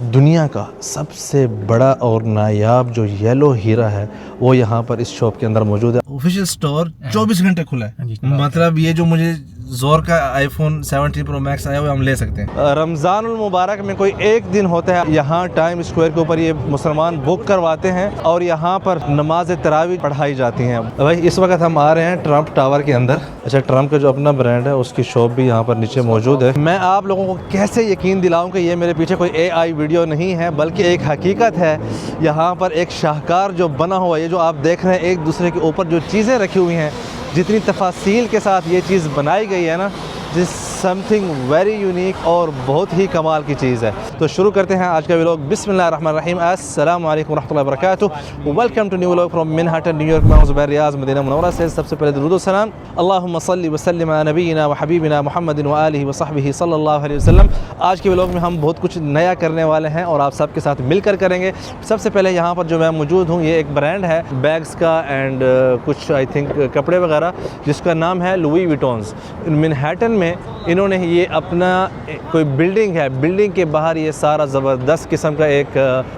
दुनिया का सबसे बड़ा और नायाब जो येलो हीरा है वो यहाँ पर इस शॉप के अंदर मौजूद है। ऑफिशियल स्टोर 24 घंटे खुला है। मतलब ये जो मुझे जोर का आईफोन 17 प्रो मैक्स आया हुआ हम ले सकते हैं। रमज़ान मुबारक में कोई एक दिन होता है, यहाँ टाइम स्क्वायर के ऊपर ये मुसलमान बुक करवाते हैं और यहाँ पर नमाज तरावी पढ़ाई जाती हैं। भाई इस वक्त हम आ रहे हैं ट्रम्प टावर के अंदर। अच्छा, ट्रम्प का जो अपना ब्रांड है उसकी शॉप भी यहाँ पर नीचे मौजूद है। मैं आप लोगों को कैसे यकीन दिलाऊं कि ये मेरे पीछे कोई AI वीडियो नहीं है बल्कि एक हकीकत है। यहाँ पर एक शाहकार जो बना हुआ है, ये जो आप देख रहे हैं एक दूसरे के ऊपर जो चीज़ें रखी हुई हैं, जितनी तफासील के साथ ये चीज़ बनाई गई है ना, दिस समथिंग वेरी यूनिक और बहुत ही कमाल की चीज़ है। तो शुरू करते हैं आज का व्लॉग। बिस्मिल्लाहिर्रहमानिर्रहीम, अस्सलामु अलैकुम रहमतुल्लाहि व बरकातुहू। Welcome to new vlog from Manhattan New York. मैं हूं ज़ुबैर रियाज़ मदीना मुनव्वरा से। सबसे पहले दुरूद व सलाम अल्लाहुम्मा सल्लि व सल्लिम अला नबीना व हबीबिना मुहम्मदिन व आलिहि व सहबिही सल्लल्लाहु अलैहि वसल्लम। आज के व्लॉग में हम बहुत कुछ नया करने वाले हैं और आप सबके साथ मिलकर करेंगे। सबसे पहले यहाँ पर जो मैं मौजूद हूँ, ये एक ब्रांड है बैग्स का एंड कुछ आई थिंक कपड़े वगैरह, जिसका नाम है लुई विटॉन्स। मैनहट्टन में इन्होंने ये अपना कोई बिल्डिंग है, बिल्डिंग के बाहर ये सारा ज़बरदस्त किस्म का एक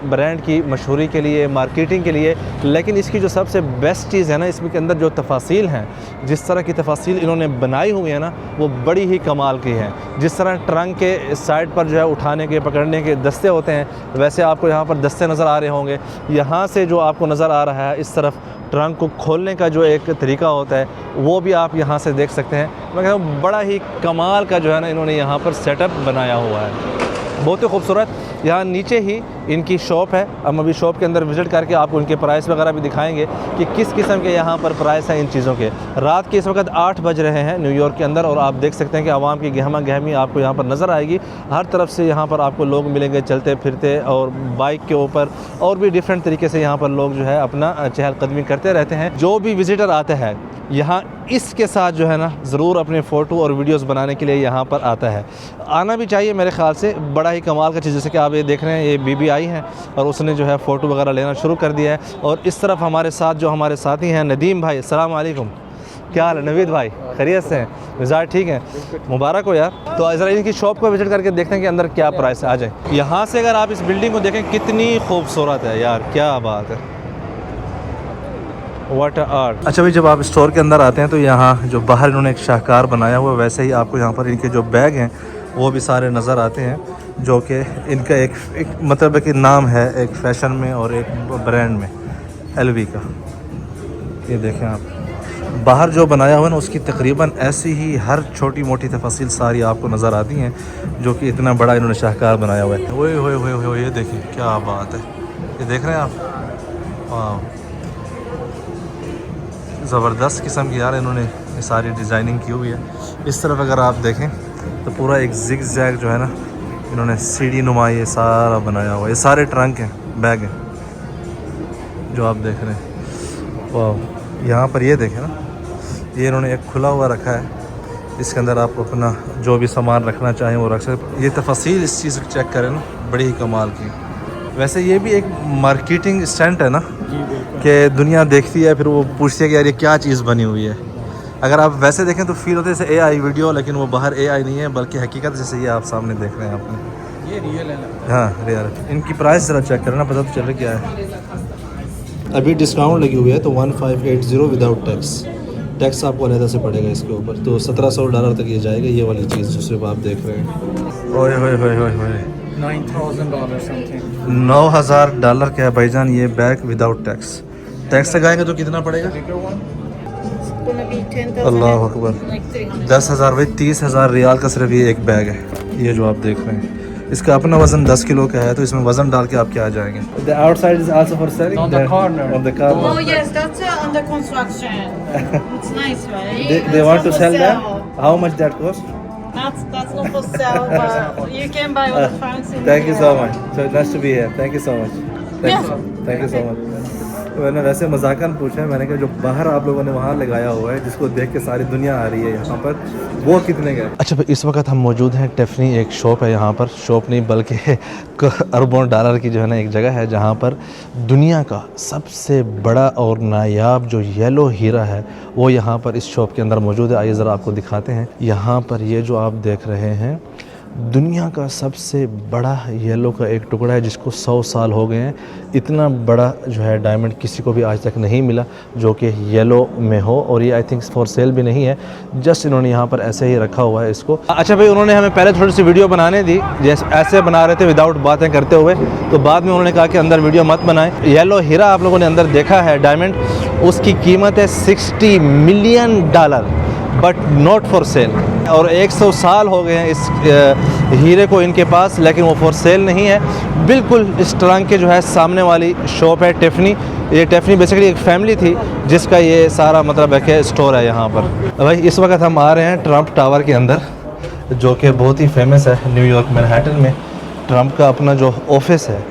ब्रांड की मशहूरी के लिए, मार्केटिंग के लिए। लेकिन इसकी जो सबसे बेस्ट चीज़ है ना, इसमें के अंदर जो तफासील हैं, जिस तरह की तफासील इन्होंने बनाई हुई है ना, वो बड़ी ही कमाल की है। जिस तरह ट्रंक के साइड पर जो है उठाने के पकड़ने के दस्ते होते हैं, वैसे आपको यहाँ पर दस्ते नज़र आ रहे होंगे। यहाँ से जो आपको नज़र आ रहा है इस तरफ ट्रंक को खोलने का जो एक तरीका होता है, वो भी आप यहाँ से देख सकते हैं। मैं कहता हूँ बड़ा ही कमाल का जो है ना इन्होंने यहाँ पर सेटअप बनाया हुआ है, बहुत ही खूबसूरत। यहाँ नीचे ही इनकी शॉप है। हम अभी शॉप के अंदर विज़िट करके आपको इनके प्राइस वगैरह भी दिखाएंगे कि किस किस्म के यहाँ पर प्राइस हैं इन चीज़ों के। रात के इस वक्त 8 बज रहे हैं न्यूयॉर्क के अंदर और आप देख सकते हैं कि आवाम की गहमा गहमी आपको यहाँ पर नज़र आएगी। हर तरफ से यहाँ पर आपको लोग मिलेंगे चलते फिरते, और बाइक के ऊपर और भी डिफरेंट तरीके से यहाँ पर लोग जो है अपना चहलकदमी करते रहते हैं। जो भी विज़िटर आते हैं यहाँ इसके साथ जो है ना ज़रूर अपने फ़ोटो और वीडियोस बनाने के लिए यहाँ पर आता है। आना भी चाहिए मेरे ख़्याल से। बड़ा ही कमाल का चीज़, जैसे कि आप ये देख रहे हैं, ये बीबी आई हैं और उसने जो है फ़ोटो वगैरह लेना शुरू कर दिया है। और इस तरफ हमारे साथ जो हमारे साथी हैं नदीम भाई, अस्सलाम वालेकुम। क्या हाल है नवीद भाई, खैरियत से हैं? मिजाज ठीक है? मुबारक हो यार। तो ज़रा इनकी शॉप को विज़िट करके देखते हैं कि अंदर क्या प्राइस है। आ जाए। यहाँ से अगर आप इस बिल्डिंग को देखें कितनी खूबसूरत है यार, क्या बात है, वाट आर्ट। अच्छा भाई, जब आप स्टोर के अंदर आते हैं तो यहाँ जो बाहर इन्होंने एक शाहकार बनाया हुआ है, वैसे ही आपको यहाँ पर इनके जो बैग हैं वो भी सारे नज़र आते हैं, जो कि इनका एक मतलब है कि नाम है एक फ़ैशन में और एक ब्रांड में, LV का। ये देखें आप, बाहर जो बनाया हुआ है ना उसकी तकरीबन ऐसी ही हर छोटी मोटी तफासिल सारी आपको नज़र आती हैं, जो कि इतना बड़ा इन्होंने शाहकार बनाया हुआ है। ओए होए होए होए, ये देखें क्या बात है, ये देख रहे हैं आप, वाह ज़बरदस्त किस्म की यार इन्होंने ये सारी डिज़ाइनिंग की हुई है। इस तरफ अगर आप देखें तो पूरा एक जिग जैग जो है ना इन्होंने सीढ़ी नुमा ये सारा बनाया हुआ है। ये सारे ट्रंक हैं, बैग हैं जो आप देख रहे हैं। वाह, यहाँ पर ये देखें ना, ये इन्होंने एक खुला हुआ रखा है, इसके अंदर आप अपना जो भी सामान रखना चाहें वो रख सकते। ये तफसील इस चीज़ को चेक करें ना, बड़ी ही कमाल की। वैसे ये भी एक मार्केटिंग स्टंट है ना, कि दुनिया देखती है फिर वो पूछती है कि यार ये क्या चीज़ बनी हुई है। अगर आप वैसे देखें तो फील होता है जैसे AI वीडियो, लेकिन वो बाहर AI नहीं है बल्कि हकीकत जैसे ये आप सामने देख रहे हैं आपने, ये रियल है। हाँ रियल। इनकी प्राइस ज़रा चेक करना, पता तो चल रहा क्या है। अभी डिस्काउंट लगी हुई है तो 1580 विदाउट टैक्स। टैक्स आपको अलग से पड़ेगा इसके ऊपर, तो $1700 तक ये जाएगा। ये वाली चीज़ जो सिर्फ आप देख रहे हैं, ओए होए होए होए होए, $9,000 का है भाईजान ये बैग विदाउट टैक्स। टैक्स लगाएंगे तो कितना पड़ेगा? अल्लाह अकबर, 10,000 भाई, 30,000 रियाल का सिर्फ ये एक बैग है। ये जो आप देख रहे हैं, इसका अपना वज़न 10 किलो का है, तो इसमें वज़न डाल के आप क्या आ जाएंगे। The outside is also for selling on the corner. On the corner. Oh yes, that's under construction. It's nice, right? They want to sell them. How much that cost? That's not for sale, but you can buy all the fancy. Thank you so much. So nice to be here. Thank you so much. Thank you so much. मैंने वैसे मजाकन पूछा है, मैंने कहा जो बाहर आप लोगों ने वहाँ लगाया हुआ है जिसको देख के सारी दुनिया आ रही है यहाँ पर, वो कितने का है? अच्छा भाई, इस वक्त हम मौजूद हैं टिफ़नी, एक शॉप है यहाँ पर, शॉप नहीं बल्कि अरबों डॉलर की जो है ना एक जगह है जहाँ पर दुनिया का सबसे बड़ा और नायाब जो येलो हीरा है वो यहाँ पर इस शॉप के अंदर मौजूद है। आइए ज़रा आपको दिखाते हैं। यहाँ पर ये जो आप देख रहे हैं दुनिया का सबसे बड़ा येलो का एक टुकड़ा है जिसको 100 साल हो गए हैं। इतना बड़ा जो है डायमंड किसी को भी आज तक नहीं मिला जो कि येलो में हो, और ये आई थिंक फॉर सेल भी नहीं है, जस्ट इन्होंने यहाँ पर ऐसे ही रखा हुआ है इसको। अच्छा भाई, उन्होंने हमें पहले थोड़ी सी वीडियो बनाने दी, जैसे ऐसे बना रहे थे विदाउट बातें करते हुए, तो बाद में उन्होंने कहा कि अंदर वीडियो मत बनाएं। येलो हीरा आप लोगों ने अंदर देखा है डायमंड, उसकी कीमत है $60 million, but not for sale. और 100 साल हो गए हैं इस हीरे को इनके पास, लेकिन वो फॉर सेल नहीं है। बिल्कुल इस ट्रंक के जो है सामने वाली शॉप है टिफ़नी। ये टिफ़नी बेसिकली एक फैमिली थी जिसका ये सारा मतलब है कि स्टोर है यहाँ पर। भाई इस वक्त हम आ रहे हैं ट्रंप टावर के अंदर, जो कि बहुत ही फेमस है न्यूयॉर्क मैनहट्टन में। ट्रंप का अपना जो ऑफिस है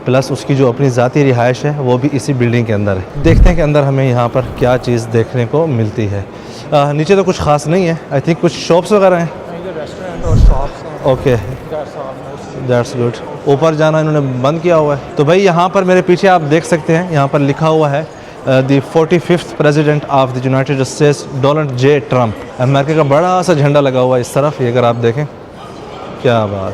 प्लस उसकी जो अपनी ज़ाती रिहाइश है वो भी इसी बिल्डिंग के अंदर है। देखते हैं कि अंदर हमें यहाँ पर क्या चीज़ देखने को मिलती है। नीचे तो कुछ ख़ास नहीं है, आई थिंक कुछ शॉप्स वगैरह हैं, रेस्टोरेंट और शॉप्स। Okay that's good. ऊपर जाना इन्होंने बंद किया हुआ है। तो भाई यहाँ पर मेरे पीछे आप देख सकते हैं, यहाँ पर लिखा हुआ है the 45th president of the United states Donald J Trump. America का बड़ा सा झंडा लगा हुआ है इस तरफ, ये अगर आप देखें, क्या बात।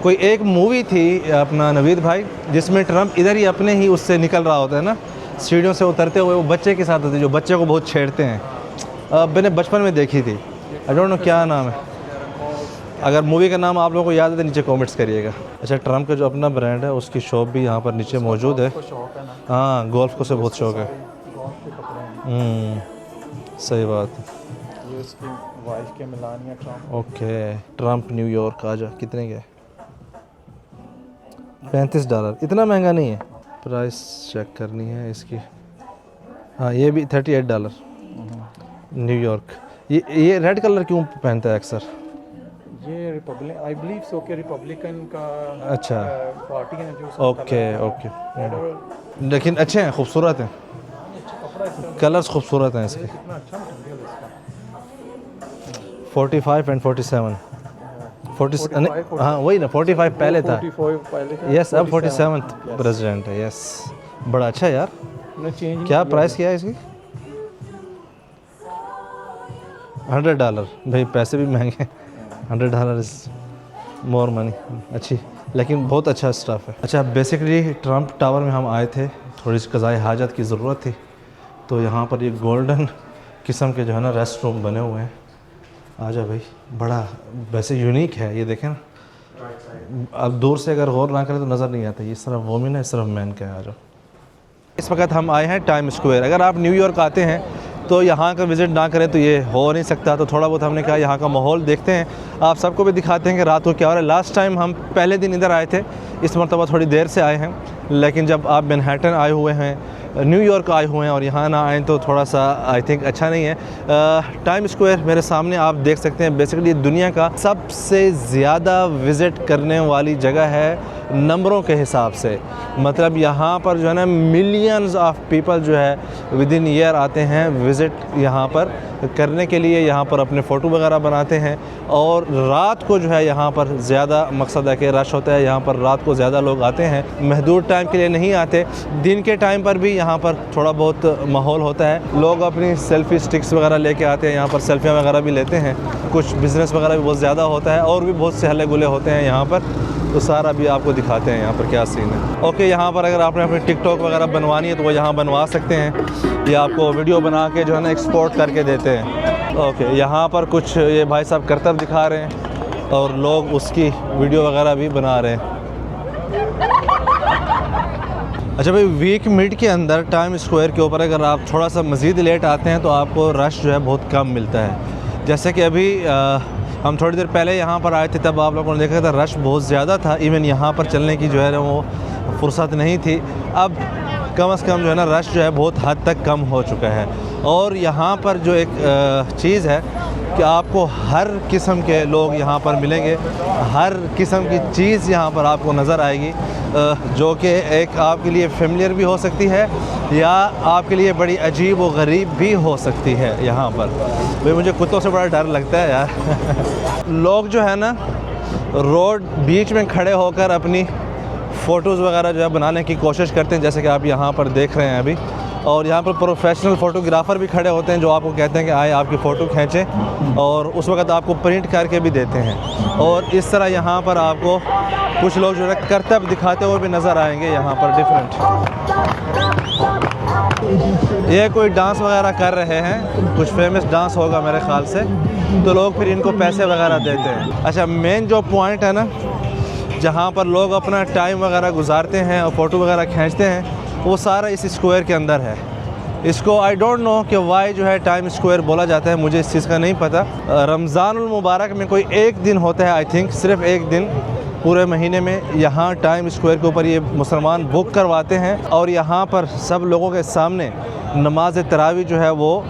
कोई एक मूवी थी अपना नवीद भाई जिसमें ट्रंप इधर ही अपने ही उससे निकल रहा होता है ना, सीढ़ियों से उतरते हुए, वो बच्चे के साथ होते जो बच्चे को बहुत छेड़ते हैं। मैंने बचपन में देखी थी, आई डोंट नो क्या नाम है। अगर मूवी का नाम आप लोगों को याद है तो नीचे कमेंट्स करिएगा। अच्छा, ट्रंप का जो अपना ब्रांड है उसकी शॉप भी यहाँ पर नीचे मौजूद है। हाँ, गोल्फ को से बहुत शौक है। सही बात है। ये उसकी वाइफ के Melania Trump. Okay, Trump New York आ जा। कितने का है? $35। इतना महंगा नहीं है। प्राइस चेक करनी है इसकी। हाँ, ये भी $38 न्यूयॉर्क। ये रेड कलर क्यों पहनता है अक्सर? ये रिपब्लिक, आई बिलीव सो कि रिपब्लिकन का अच्छा पार्टी है जो। ओके लेकिन अच्छे हैं, खूबसूरत हैं, कलर्स खूबसूरत हैं इसके। कितना अच्छा मटेरियल इसका। 45 एंड 47 हाँ वही ना, 45 पहले था। 45 पहले था। यस, अब 47th प्रेसिडेंट है। यस, बड़ा अच्छा यार। चेंज क्या प्राइस किया है इसकी? $100। भाई पैसे भी महंगे, $100 इज़ मोर मनी। अच्छी, लेकिन बहुत अच्छा स्टाफ है। अच्छा, बेसिकली ट्रंप टावर में हम आए थे, थोड़ी सी क़ज़ाए हाजत की ज़रूरत थी, तो यहाँ पर ये गोल्डन किस्म के जो है ना रेस्ट रूम बने हुए हैं। आजा भाई, बड़ा वैसे यूनिक है ये, देखें ना। अब दूर से अगर गौर ना करें तो नज़र नहीं आता, ये सिर्फ वोमेन है, सिर्फ मैन का है। आ जाओ। इस वक्त हम आए हैं टाइम स्क्वायर। अगर आप न्यूयॉर्क आते हैं तो यहाँ का विज़िट ना करें तो ये हो नहीं सकता। तो थोड़ा बहुत हमने कहा यहाँ का माहौल देखते हैं, आप सबको भी दिखाते हैं कि रात को क्या हो रहा है। लास्ट टाइम हम पहले दिन इधर आए थे, इस मरतबा थोड़ी देर से आए हैं, लेकिन जब आप मैनहट्टन आए हुए हैं, न्यूयॉर्क आए हुए हैं और यहाँ ना आएँ तो थोड़ा सा आई थिंक अच्छा नहीं है। टाइम स्क्वायर मेरे सामने आप देख सकते हैं, बेसिकली दुनिया का सबसे ज़्यादा विज़िट करने वाली जगह है नंबरों के हिसाब से। मतलब यहाँ पर जो है ना मिलियंस ऑफ पीपल जो है विद इन ईयर आते हैं विज़िट यहाँ पर करने के लिए, यहाँ पर अपने फ़ोटो वगैरह बनाते हैं। और रात को जो है यहाँ पर ज़्यादा मकसद है कि रश होता है, यहाँ पर रात को ज़्यादा लोग आते हैं, महदूद टाइम के लिए नहीं आते। दिन के टाइम पर भी यहाँ पर थोड़ा बहुत माहौल होता है, लोग अपनी सेल्फ़ी स्टिक्स वगैरह लेके आते हैं, यहाँ पर सेल्फियाँ वगैरह भी लेते हैं। कुछ बिज़नेस वगैरह भी बहुत ज़्यादा होता है और भी बहुत से हल्ले गुले होते हैं यहाँ पर, तो सारा भी आपको दिखाते हैं यहाँ पर क्या सीन है। ओके, यहाँ पर अगर आपने अपनी टिकटॉक वगैरह बनवानी है तो वो यहाँ बनवा सकते हैं, या आपको वीडियो बना के जो है ना एक्सपोर्ट करके देते हैं। ओके, यहाँ पर कुछ ये भाई साहब करतब दिखा रहे हैं और लोग उसकी वीडियो वगैरह भी बना रहे हैं। अच्छा भाई, वीक मिड के अंदर टाइम स्क्वायर के ऊपर अगर आप थोड़ा सा मज़ीद लेट आते हैं तो आपको रश जो है बहुत कम मिलता है। जैसे कि अभी हम थोड़ी देर पहले यहाँ पर आए थे, तब आप लोगों ने देखा था रश बहुत ज़्यादा था, इवन यहाँ पर चलने की जो है ना वो फुर्सत नहीं थी। अब कम से कम जो है ना रश जो है बहुत हद तक कम हो चुका है। और यहाँ पर जो एक चीज़ है कि आपको हर किस्म के लोग यहाँ पर मिलेंगे, हर किस्म की चीज़ यहाँ पर आपको नज़र आएगी, जो कि एक आपके लिए फेमिलियर भी हो सकती है या आपके लिए बड़ी अजीब व गरीब भी हो सकती है। यहाँ पर भाई मुझे कुत्तों से बड़ा डर लगता है यार। लोग जो है ना रोड बीच में खड़े होकर अपनी फ़ोटोज़ वगैरह जो है बनाने की कोशिश करते हैं, जैसे कि आप यहाँ पर देख रहे हैं अभी। और यहाँ पर प्रोफेशनल फ़ोटोग्राफ़र भी खड़े होते हैं जो आपको कहते हैं कि आए आपकी फ़ोटो खींचें, और उस वक्त आपको प्रिंट करके भी देते हैं। और इस तरह यहाँ पर आपको कुछ लोग जो है करतब दिखाते हुए भी नज़र आएंगे यहाँ पर डिफरेंट। ये कोई डांस वगैरह कर रहे हैं, कुछ फेमस डांस होगा मेरे ख्याल से, तो लोग फिर इनको पैसे वगैरह देते हैं। अच्छा, मेन जो पॉइंट है ना जहाँ पर लोग अपना टाइम वगैरह गुजारते हैं और फ़ोटो वगैरह खींचते हैं, वो सारा इस स्क्वायर के अंदर है। इसको आई डोंट नो कि वाई जो है टाइम स्क्वायर बोला जाता है, मुझे इस चीज़ का नहीं पता। रमज़ानुल मुबारक में कोई एक दिन होता है, आई थिंक सिर्फ एक दिन पूरे महीने में यहाँ टाइम स्क्वायर के ऊपर ये मुसलमान बुक करवाते हैं, और यहाँ पर सब लोगों के सामने नमाज तरावी जो है वो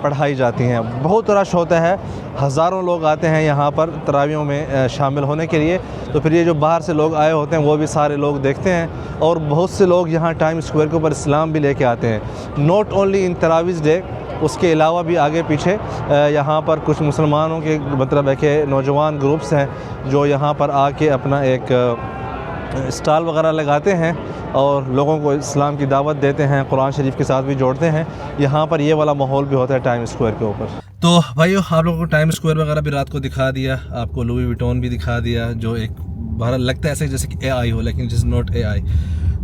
पढ़ाई जाती हैं। बहुत रश होता है, हज़ारों लोग आते हैं यहाँ पर तरावियों में शामिल होने के लिए। तो फिर ये जो बाहर से लोग आए होते हैं वो भी सारे लोग देखते हैं, और बहुत से लोग यहाँ टाइम स्क्वायर के ऊपर इस्लाम भी लेके आते हैं। नॉट ओनली इन तरावीज़ डे, उसके अलावा भी आगे पीछे यहाँ पर कुछ मुसलमानों के मतलब है कि नौजवान ग्रुप्स हैं जो यहाँ पर आके अपना एक स्टॉल वगैरह लगाते हैं और लोगों को इस्लाम की दावत देते हैं, कुरान शरीफ के साथ भी जोड़ते हैं। यहाँ पर ये वाला माहौल भी होता है टाइम स्क्वायर के ऊपर। तो भाइयों, आप लोगों को टाइम स्क्वायर वगैरह भी रात को दिखा दिया, आपको लुई विटॉन भी दिखा दिया, जो एक बाहर लगता है ऐसे जैसे कि AI हो, लेकिन इट इज़ नॉट AI।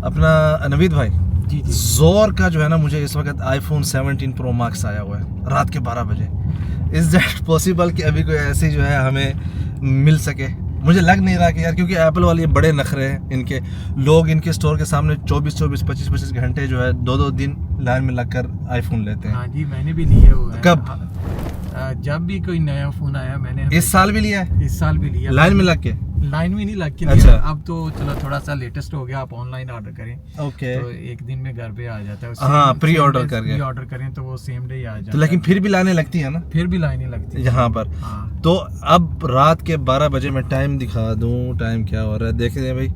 अपना नवीद भाई जी ज़ोर का जो है ना, मुझे इस वक्त iPhone 17 Pro Max आया हुआ है रात के 12 बजे। इज़ दैट पॉसिबल कि अभी कोई ऐसी जो है हमें मिल सके? मुझे लग नहीं रहा कि यार, क्योंकि एप्पल वाले बड़े नखरे हैं इनके। लोग इनके स्टोर के सामने 24-24, 25-25 घंटे जो है 2-2 दिन लाइन में लगकर आईफोन लेते हैं। हाँ जी, मैंने भी लिए हुए हैं। कब? जब भी कोई नया फ़ोन आया मैंने इस साल भी लिया है? इस साल भी लिया, लाइन में लग के? लाइन में नहीं लग के अच्छा। लिया। अब तो चलो थोड़ा सा लेटेस्ट हो गया, आप ऑनलाइन ऑर्डर करें ओके। तो एक दिन में घर पे आ जाता है। हाँ, प्री ऑर्डर करके। प्री ऑर्डर करें तो वो सेम डे आ जाता है। तो लेकिन फिर भी लाने लगती है ना? फिर भी लाइनें लगती है यहाँ पर। हाँ। तो अब रात के 12 बजे मैं टाइम दिखा दूँ, टाइम क्या हो रहा है देखें भाई,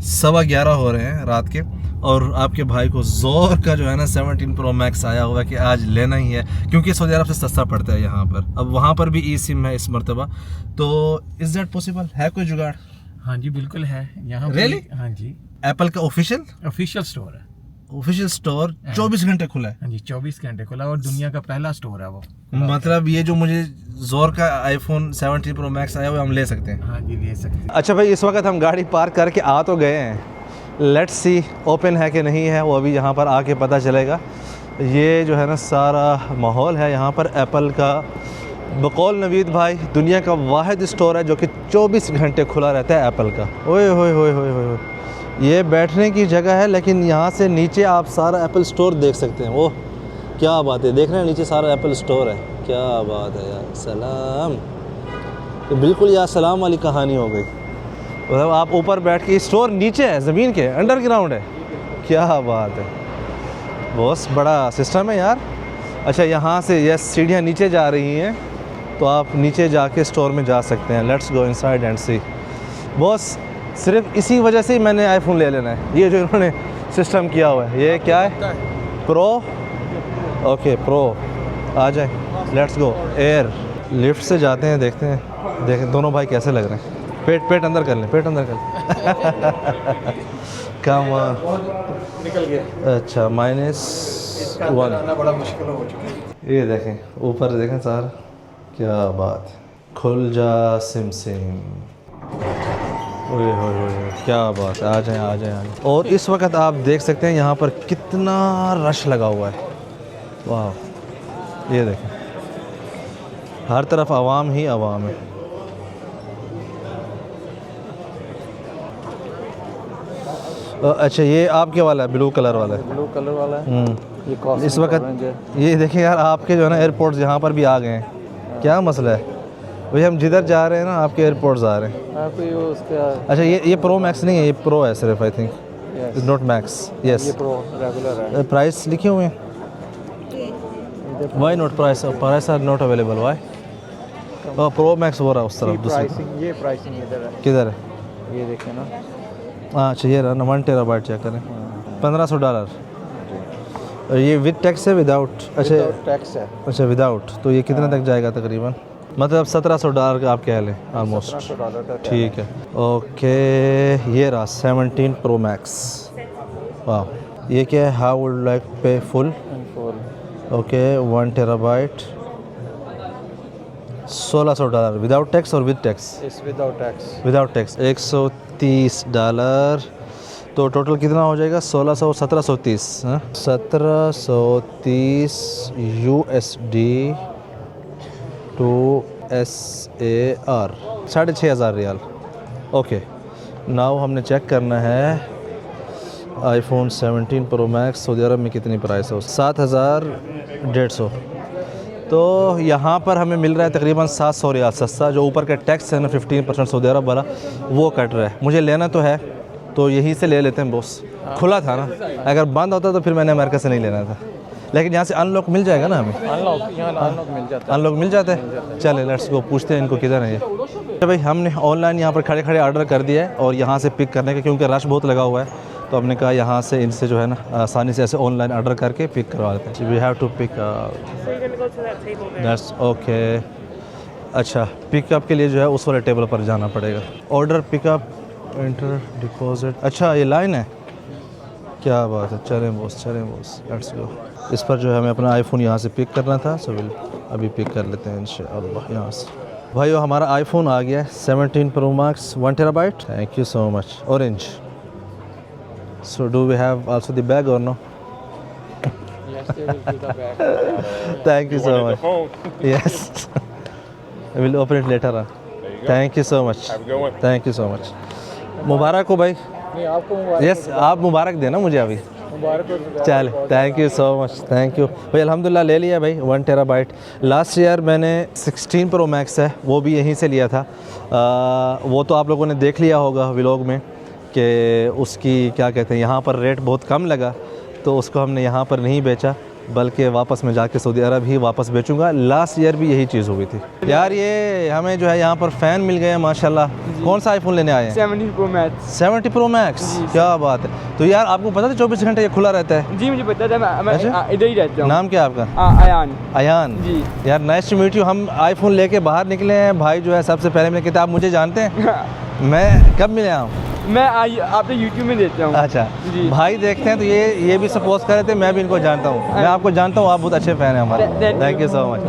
11:15 हो रहे हैं रात के, और आपके भाई को ज़ोर का जो है ना 17 Pro Max आया हुआ कि आज लेना ही है, क्योंकि सऊदी अरब से सस्ता पड़ता है यहाँ पर। अब वहाँ पर भी ई सिम है इस मरतबा, तो इज़ दैट पॉसिबल? है कोई जुगाड़? हाँ जी, बिल्कुल है यहाँ पे। Really? हाँ जी, एप्पल का ऑफिशियल स्टोर है। ऑफिशियल स्टोर 24 घंटे खुला है? हाँ जी, 24 घंटे खुला, और दुनिया का पहला स्टोर है वो। मतलब ये जो मुझे ज़ोर का iPhone 17 Pro Max आया हुआ है, हम ले सकते हैं? हाँ जी, ले सकते हैं। अच्छा भाई, इस वक्त हम गाड़ी पार्क करके आ तो गए हैं, लेट्स सी ओपन है कि नहीं है, वो अभी यहाँ पर आके पता चलेगा। ये जो है ना सारा माहौल है यहाँ पर एप्पल का। बकौल नवीद भाई, दुनिया का वाहिद स्टोर है जो कि 24 घंटे खुला रहता है एप्पल का। ओए होए होए होए होए, ये बैठने की जगह है, लेकिन यहाँ से नीचे आप सारा एप्पल स्टोर देख सकते हैं। वो क्या बात है, देख रहे हैं नीचे सारा एप्पल स्टोर है, क्या बात है यार। सलाम, तो बिल्कुल यार सलाम वाली कहानी हो गई। मतलब आप ऊपर बैठ के, स्टोर नीचे है, ज़मीन के अंडरग्राउंड है, क्या बात है। बहुत बड़ा सिस्टम है यार। अच्छा, यहाँ से ये सीढ़ियाँ नीचे जा रही हैं, तो आप नीचे जाके स्टोर में जा सकते हैं। Let's go inside and see. Boss, सिर्फ इसी वजह से ही मैंने आईफोन ले लेना है, ये जो इन्होंने सिस्टम किया हुआ है। ये क्या है? प्रो? ओके, प्रो आ जाए। Let's go. एयर लिफ्ट से जाते हैं, देखते हैं, देखें दोनों भाई कैसे लग रहे हैं। पेट अंदर कर लें, पेट अंदर कर लें। कम निकल गया। अच्छा, -1 बड़ा मुश्किल हो चुका है। ये देखें, ऊपर देखें सारा, क्या बात है। खुल जा सिम सिम, ओए होए होए, क्या बात है। आ जाएं आ जाएं आ जाएं। और इस वक्त आप देख सकते हैं यहाँ पर कितना रश लगा हुआ है। वाह, ये देखें, हर तरफ आवाम ही आवाम है। अच्छा, ये आपके वाला है, ब्लू कलर वाला है? ब्लू कलर वाला है। ये इस वक्त ये देखें यार, आपके जो है ना एयरपोर्ट्स यहाँ पर भी आ गए हैं। क्या मसला है भाई? हम जिधर जा रहे हैं ना, आपके एयरपोर्ट्स आ रहे हैं। अच्छा, ये प्रो मैक्स नहीं है, ये प्रो है सिर्फ, I think is not max. Yes, ये प्रो रेगुलर है। प्राइस लिखे हुए हैं? Why not price are not available? Why? Pro max हो रहा है उस तरफ दूसरी। ये प्राइसिंग इधर है। किधर है? ये देखें ना। हाँ, अच्छा, ये रहा ना, 1 टेराबाइट चेक करें, $1500। और ये विद टैक्स है विदाउट? अच्छा, टैक्स है। अच्छा, विदाउट। तो ये कितने तक जाएगा तकरीबन? मतलब $1700 का आप कह लें ऑलमोस्ट। $1700 का। ठीक है, ओके। ये रहा 17 Pro Max। वाह, ये क्या है? How would like pay full? and full. Okay 1 terabyte $1600 without tax और with tax? It's without tax. Without tax $130 तो टोटल कितना हो जाएगा? 1730 1730 USD to SAR 6500 riyal. Okay now हमने चेक करना है iPhone 17 Pro Max Saudi Arabia में कितनी प्राइस है? 7150। तो यहाँ पर हमें मिल रहा है तकरीबन 700 रियाल सस्ता। जो ऊपर का टैक्स है ना 15% सऊदी अरब वाला वो कट रहा है। मुझे लेना तो है तो यहीं से ले लेते हैं बॉस। खुला था ना, अगर बंद होता तो फिर मैंने अमेरिका से नहीं लेना था। लेकिन यहाँ से अनलॉक मिल जाएगा ना हमें? Unlock, यहाँ unlock मिल जाता है। अनलॉक मिल जाता है। चले लेट्स गो, पूछते हैं इनको किधर है ये। तो भाई हमने ऑनलाइन यहाँ पर खड़े खड़े ऑर्डर कर दिया है और यहाँ से पिक करने का क्योंकि रश बहुत लगा हुआ है तो हमने कहा यहाँ से इनसे जो है ना आसानी से ऐसे ऑनलाइन ऑर्डर करके पिक करवा देते हैं। We have to pick that's okay. अच्छा पिकअप के लिए जो है उस वाले टेबल पर जाना पड़ेगा। Order pickup enter deposit. अच्छा ये लाइन है, क्या बात है। चलें बॉस लेट्स गो। इस पर जो है हमें अपना आईफोन यहाँ से पिक करना था सो विल अभी पिक कर लेते हैं इंशाअल्लाह यहाँ से। भाई हमारा आईफोन आ गया है 17 Pro Max 1 terabyte. Thank you so much. Orange. So do we have also the bag और no? Yes, they will do the back. Thank you so much. Yes I will open it later on. Thank you so much. Thank you so much. मुबारक हो भाई। नहीं आपको मुबारक yes आप मुबारक देना मुझे अभी। मुबारक हो। चल thank you so much. Thank you भाई। अल्हम्दुलिल्लाह ले लिया भाई 1 टेराबाइट। लास्ट ईयर मैंने 16 प्रो मैक्स है वो भी यहीं से लिया था। वो तो आप लोगों ने देख लिया होगा व्लॉग में कि उसकी क्या कहते हैं यहाँ पर रेट बहुत कम लगा तो उसको हमने यहाँ पर नहीं बेचा बल्कि वापस में जाके सऊदी अरब ही वापस बेचूंगा। लास्ट ईयर भी यही चीज़ हुई थी यार। ये हमें जो है यहाँ पर फ़ैन मिल गए हैं माशाल्लाह। कौन सा आईफोन लेने आए हैं? 70 प्रो मैक्स। 70 प्रो मैक्स, क्या बात है। तो यार आपको पता था 24 घंटे ये खुला रहता है? जी मुझे पता था, मैं अच्छा? इधर ही रहता हूँ। नाम क्या आपका? अयान। अयान जी। यार नाइस टू मीट यू। हम आईफोन लेके बाहर निकले हैं भाई जो है सबसे पहले मैंने किताब मुझे जानते हैं। मैं कब मिले हूँ? मैं आपने यूट्यूब में देखता हूँ। अच्छा जी। भाई देखते हैं तो ये भी सपोज कर रहे थे। मैं भी इनको जानता हूँ, मैं आपको जानता हूँ, आप बहुत अच्छे फ़ैन हैं हमारे। Thank you so much.